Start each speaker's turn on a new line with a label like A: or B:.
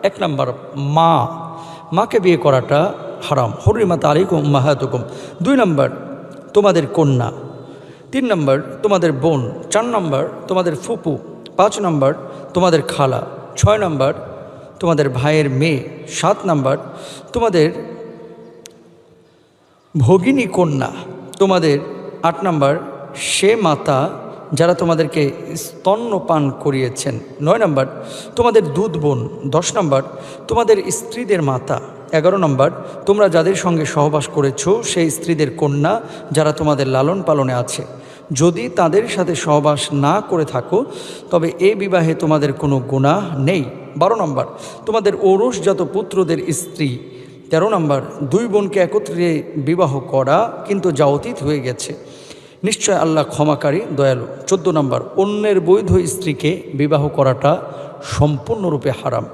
A: এক নম্বর মাকে বিয়ে করাটা হারাম, হুররিমাত আলাইকুম উম্মাহাতুকুম। 2 নম্বর তোমাদের কন্যা। 3 নম্বর তোমাদের বোন। 4 নম্বর তোমাদের ফুপু। 5 নম্বর তোমাদের খালা। 6 নম্বর তোমাদের ভাইয়ের মেয়ে। 7 নম্বর তোমাদের ভগিনী কন্যা তোমাদের। 8 নম্বর সে মাতা যারা তোমাদেরকে স্তন্যপান করিয়েছেন। 9 নম্বর তোমাদের দুধ বোন। 10 নম্বর তোমাদের স্ত্রীদের মাতা। 11 নম্বর তোমরা যাদের সঙ্গে সহবাস করেছো সেই স্ত্রীদের কন্যা যারা তোমাদের লালন পালনে আছে, যদি তাদের সাথে সহবাস না করে থাকো তবে এ বিবাহে তোমাদের কোনো গুনাহ নেই। 12 নম্বর তোমাদের ঔরসজাত পুত্রদের স্ত্রী। 13 নম্বর 2 বোনকে একত্রে বিবাহ করা কিন্তু যা অতীত হয়ে গেছে, নিশ্চয় আল্লাহ ক্ষমাকারী দয়ালু। 14 নম্বর অন্যের বৈধ স্ত্রীকে বিবাহ করাটা সম্পূর্ণরূপে হারাম।